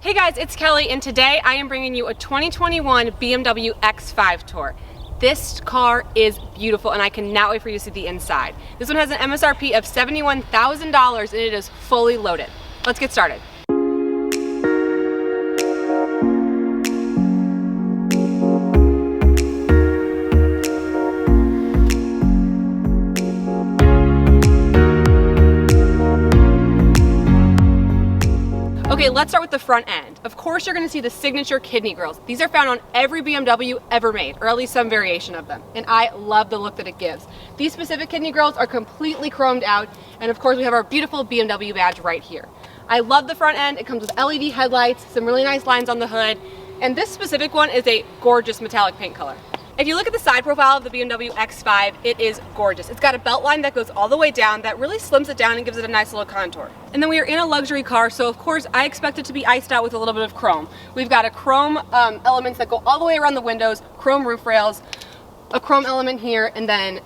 Hey guys, it's Kelly, and today I am bringing you a 2021 BMW X5 tour. This car is beautiful, and I cannot wait for you to see the inside. This one has an MSRP of $71,000, and it is fully loaded. Let's get started. Okay, let's start with the front end. Of course, you're gonna see the signature kidney grills. These are found on every BMW ever made, or at least some variation of them. And I love the look that it gives. These specific kidney grills are completely chromed out. And of course, we have our beautiful BMW badge right here. I love the front end. It comes with LED headlights, some really nice lines on the hood. And this specific one is a gorgeous metallic paint color. If you look at the side profile of the BMW X5, it is gorgeous. It's got a belt line that goes all the way down that really slims it down and gives it a nice little contour. And then we are in a luxury car, so of course I expect it to be iced out with a little bit of chrome. We've got a chrome elements that go all the way around the windows, chrome roof rails, a chrome element here, and then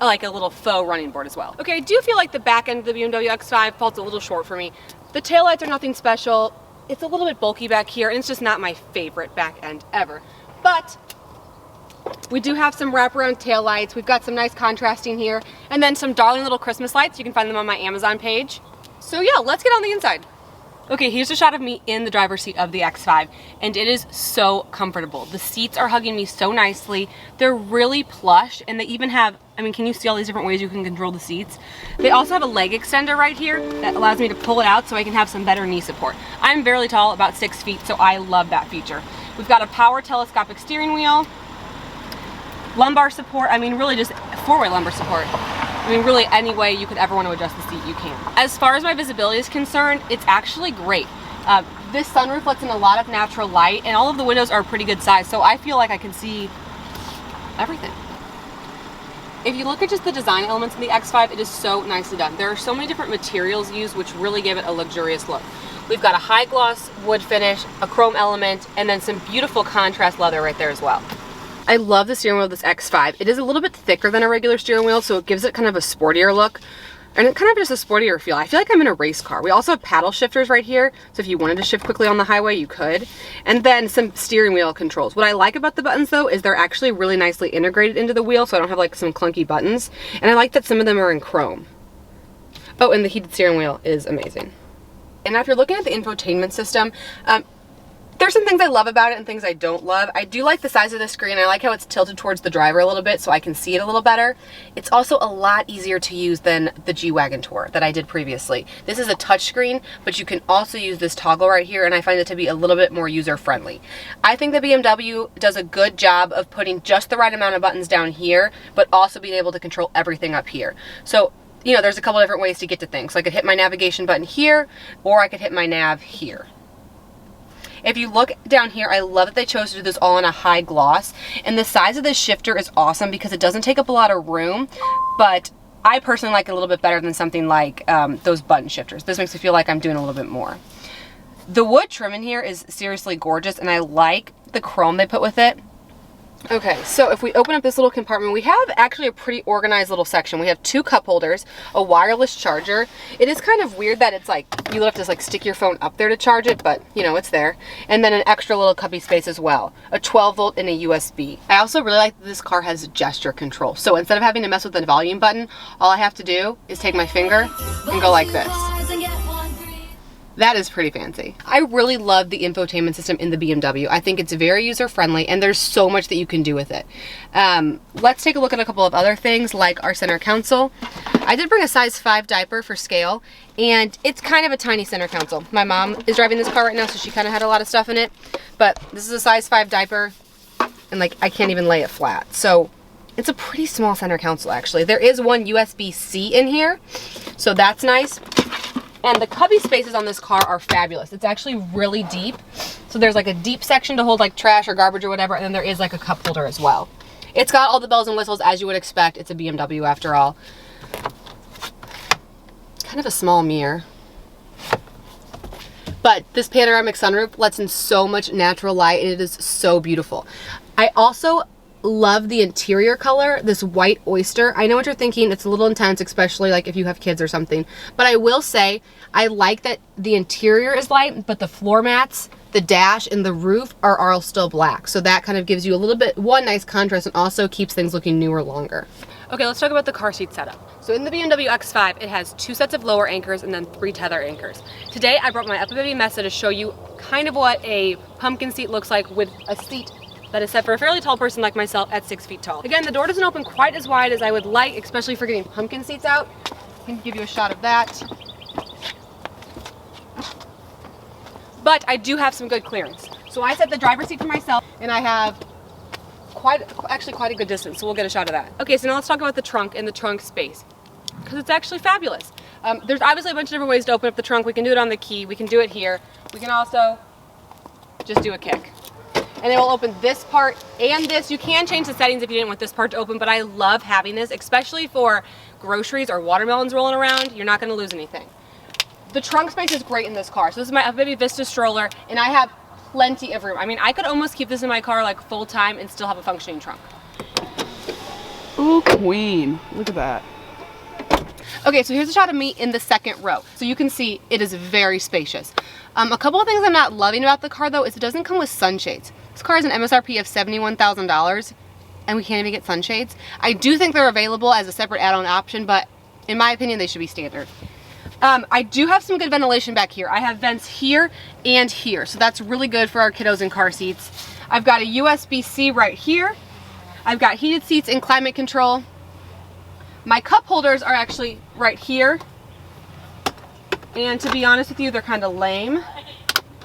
like a little faux running board as well. Okay, I do feel like the back end of the BMW X5 falls a little short for me. The taillights are nothing special. It's a little bit bulky back here, and it's just not my favorite back end ever. But we do have some wraparound tail lights. We've got some nice contrasting here, and then some darling little Christmas lights. You can find them on my Amazon page. So yeah, let's get on the inside. Okay, here's a shot of me in the driver's seat of the X5, and it is so comfortable. The seats are hugging me so nicely. They're really plush, and they even have, I mean, can you see all these different ways you can control the seats? They also have a leg extender right here that allows me to pull it out so I can have some better knee support. I'm fairly tall, about 6 feet, so I love that feature. We've got a power telescopic steering wheel, lumbar support, I mean really just four-way lumbar support. I mean really any way you could ever want to adjust the seat, you can. As far as my visibility is concerned, it's actually great. This sunroof lets in a lot of natural light, and all of the windows are a pretty good size, so I feel like I can see everything. If you look at just the design elements in the X5, it is so nicely done. There are so many different materials used which really give it a luxurious look. We've got a high gloss wood finish, a chrome element, and then some beautiful contrast leather right there as well. I love the steering wheel of this X5. It is a little bit thicker than a regular steering wheel, so it gives it kind of a sportier look, and it kind of just a sportier feel. I feel like I'm in a race car. We also have paddle shifters right here, so if you wanted to shift quickly on the highway, you could. And then some steering wheel controls. What I like about the buttons though is they're actually really nicely integrated into the wheel, so I don't have like some clunky buttons. And I like that some of them are in chrome. Oh, and the heated steering wheel is amazing. And after looking at the infotainment system, there's some things I love about it and things I don't love. I do like the size of the screen. I like how it's tilted towards the driver a little bit so I can see it a little better. It's also a lot easier to use than the G-Wagon Tour that I did previously. This is a touch screen, but you can also use this toggle right here, and I find it to be a little bit more user-friendly. I think the BMW does a good job of putting just the right amount of buttons down here, but also being able to control everything up here. So, you know, there's a couple different ways to get to things. So I could hit my navigation button here, or I could hit my nav here. If you look down here, I love that they chose to do this all in a high gloss. And the size of this shifter is awesome because it doesn't take up a lot of room, but I personally like it a little bit better than something like those button shifters. This makes me feel like I'm doing a little bit more. The wood trim in here is seriously gorgeous, and I like the chrome they put with it. Okay, so if we open up this little compartment, we have actually a pretty organized little section. We have 2 cup holders, a wireless charger. It is kind of weird that it's like, you have to like stick your phone up there to charge it, but you know, it's there. And then an extra little cubby space as well, a 12 volt and a USB. I also really like that this car has gesture control. So instead of having to mess with the volume button, all I have to do is take my finger and go like this. That is pretty fancy. I really love the infotainment system in the BMW. I think it's very user-friendly, and there's so much that you can do with it. Let's take a look at a couple of other things, like our center console. I did bring a size 5 diaper for scale, and it's kind of a tiny center console. My mom is driving this car right now, so she kind of had a lot of stuff in it, but this is a size 5 diaper, and like I can't even lay it flat. So it's a pretty small center console, actually. There is one USB-C in here, so that's nice. And the cubby spaces on this car are fabulous. It's actually really deep. So there's like a deep section to hold like trash or garbage or whatever, and then there is like a cup holder as well. It's got all the bells and whistles as you would expect. It's a BMW after all. Kind of a small mirror. But this panoramic sunroof lets in so much natural light, and it is so beautiful. I also love the interior color, this white oyster. I know what you're thinking, it's a little intense, especially like if you have kids or something. But I will say, I like that the interior is light, but the floor mats, the dash, and the roof are all still black. So that kind of gives you a little bit, one, nice contrast, and also keeps things looking newer longer. Okay, let's talk about the car seat setup. So in the BMW X5, it has 2 sets of lower anchors and then 3 tether anchors. Today, I brought my Upper Baby Mesa to show you kind of what a pumpkin seat looks like with a seat that is set for a fairly tall person like myself at 6 feet tall. Again, the door doesn't open quite as wide as I would like, especially for getting pumpkin seats out. I can give you a shot of that. But I do have some good clearance. So I set the driver's seat for myself, and I have quite a good distance, so we'll get a shot of that. Okay, so now let's talk about the trunk and the trunk space, because it's actually fabulous. There's obviously a bunch of different ways to open up the trunk. We can do it on the key, we can do it here. We can also just do a kick. And it will open this part and this. You can change the settings if you didn't want this part to open, but I love having this, especially for groceries or watermelons rolling around. You're not gonna lose anything. The trunk space is great in this car. So this is my Baby Vista stroller, and I have plenty of room. I mean, I could almost keep this in my car like full time and still have a functioning trunk. Ooh, queen, look at that. Okay, so here's a shot of me in the second row. So you can see it is very spacious. A couple of things I'm not loving about the car though is it doesn't come with sunshades. This car has an MSRP of $71,000 and we can't even get sunshades. I do think they're available as a separate add-on option, but in my opinion, they should be standard. I do have some good ventilation back here. I have vents here and here, so that's really good for our kiddos in car seats. I've got a USB-C right here. I've got heated seats and climate control. My cup holders are actually right here. And to be honest with you, they're kind of lame,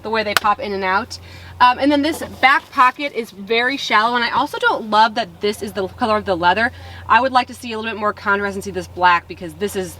the way they pop in and out. And then this back pocket is very shallow, and I also don't love that this is the color of the leather. I would like to see a little bit more contrast and see this black, because this is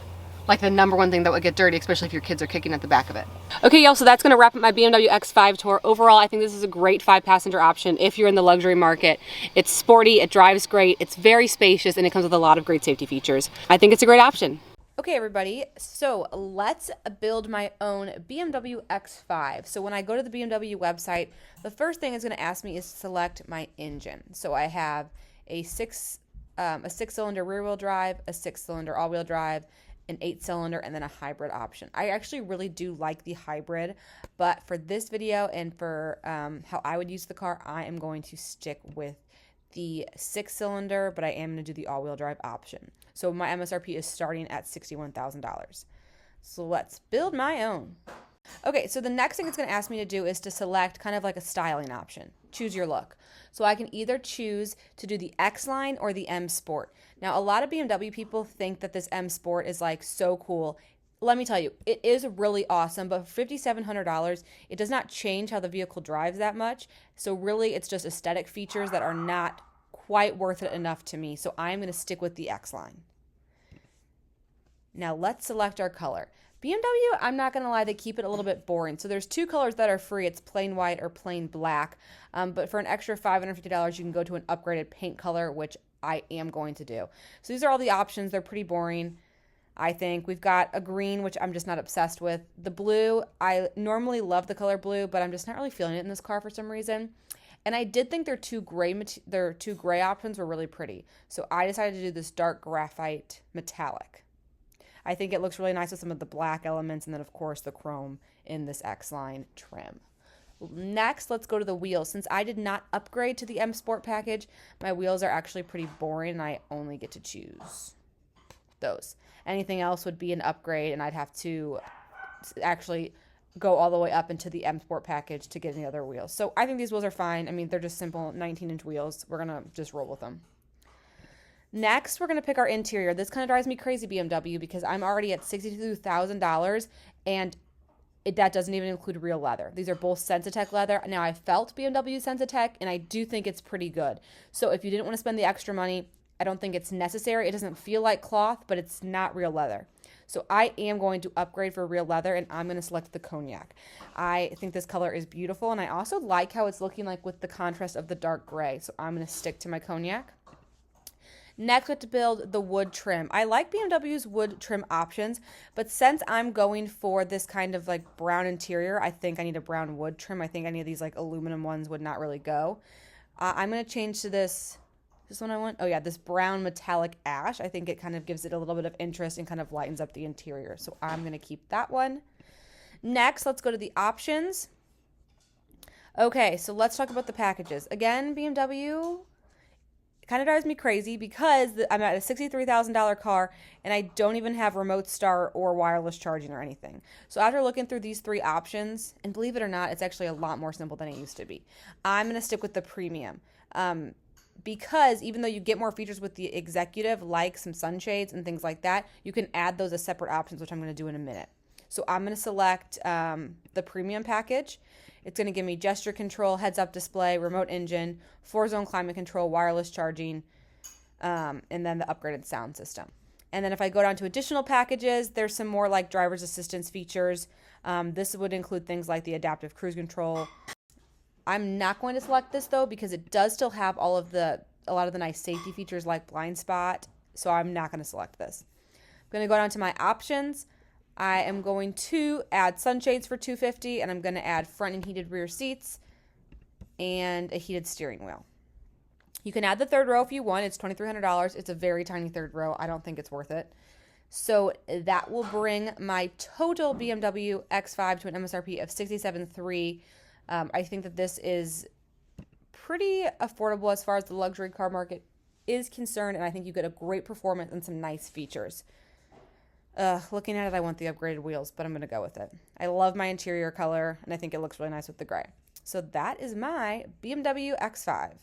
like the #1 thing that would get dirty, especially if your kids are kicking at the back of it. Okay, y'all, so that's gonna wrap up my BMW X5 tour. Overall, I think this is a great 5-passenger option if you're in the luxury market. It's sporty, it drives great, it's very spacious, and it comes with a lot of great safety features. I think it's a great option. Okay, everybody, so let's build my own BMW X5. So when I go to the BMW website, the first thing it's gonna ask me is to select my engine. So I have a 6-cylinder rear-wheel drive, a 6-cylinder all-wheel drive, an 8-cylinder, and then a hybrid option. I actually really do like the hybrid, but for this video and for how I would use the car, I am going to stick with the 6-cylinder, but I am going to do the all-wheel drive option. So my MSRP is starting at $61,000. So let's build my own. Okay, so the next thing it's going to ask me to do is to select kind of like a styling option. Choose your look. So I can either choose to do the X line or the M Sport. Now, a lot of BMW people think that this M Sport is like so cool. Let me tell you, it is really awesome, but for $5,700, it does not change how the vehicle drives that much. So really, it's just aesthetic features that are not quite worth it enough to me. So I'm going to stick with the X line. Now let's select our color. BMW, I'm not going to lie, they keep it a little bit boring. So there's 2 colors that are free. It's plain white or plain black. But for an extra $550, you can go to an upgraded paint color, which I am going to do. So these are all the options. They're pretty boring, I think. We've got a green, which I'm just not obsessed with. The blue, I normally love the color blue, but I'm just not really feeling it in this car for some reason. And I did think their two gray options were really pretty. So I decided to do this dark graphite metallic. I think it looks really nice with some of the black elements, and then of course the chrome in this X-Line trim. Next, let's go to the wheels. Since I did not upgrade to the M Sport package, my wheels are actually pretty boring, and I only get to choose those. Anything else would be an upgrade, and I'd have to actually go all the way up into the M Sport package to get any other wheels. So I think these wheels are fine. I mean, they're just simple 19-inch wheels. We're going to just roll with them. Next, we're going to pick our interior. This kind of drives me crazy, BMW, because I'm already at $62,000, and that doesn't even include real leather. These are both Sensitech leather. Now, I felt BMW Sensitech, and I do think it's pretty good. So if you didn't want to spend the extra money, I don't think it's necessary. It doesn't feel like cloth, but it's not real leather. So I am going to upgrade for real leather, and I'm going to select the cognac. I think this color is beautiful, and I also like how it's looking like with the contrast of the dark gray. So I'm going to stick to my cognac. Next, we have to build the wood trim. I like BMW's wood trim options, but since I'm going for this kind of like brown interior, I think I need a brown wood trim. I think any of these like aluminum ones would not really go. I'm going to change to this This one I want. Oh yeah, this brown metallic ash. I think it kind of gives it a little bit of interest and kind of lightens up the interior. So I'm going to keep that one. Next, let's go to the options. Okay, so let's talk about the packages. Again, BMW kind of drives me crazy because I'm at a $63,000 car and I don't even have remote start or wireless charging or anything. So after looking through these three options, and believe it or not, it's actually a lot more simple than it used to be. I'm going to stick with the premium. Because even though you get more features with the executive, like some sunshades and things like that, you can add those as separate options, which I'm going to do in a minute. So I'm going to select the premium package. It's going to give me gesture control, heads-up display, remote engine, 4-zone climate control, wireless charging, and then the upgraded sound system. And then if I go down to additional packages, there's some more like driver's assistance features. This would include things like the adaptive cruise control. I'm not going to select this though because it does still have a lot of the nice safety features like blind spot. So I'm not going to select this. I'm going to go down to my options. I am going to add sunshades for $250, and I'm going to add front and heated rear seats and a heated steering wheel. You can add the third row if you want. It's $2,300. It's a very tiny third row. I don't think it's worth it. So that will bring my total BMW X5 to an MSRP of $67,300. I think that this is pretty affordable as far as the luxury car market is concerned, and I think you get a great performance and some nice features. Looking at it, I want the upgraded wheels, but I'm going to go with it. I love my interior color, and I think it looks really nice with the gray. So that is my BMW X5.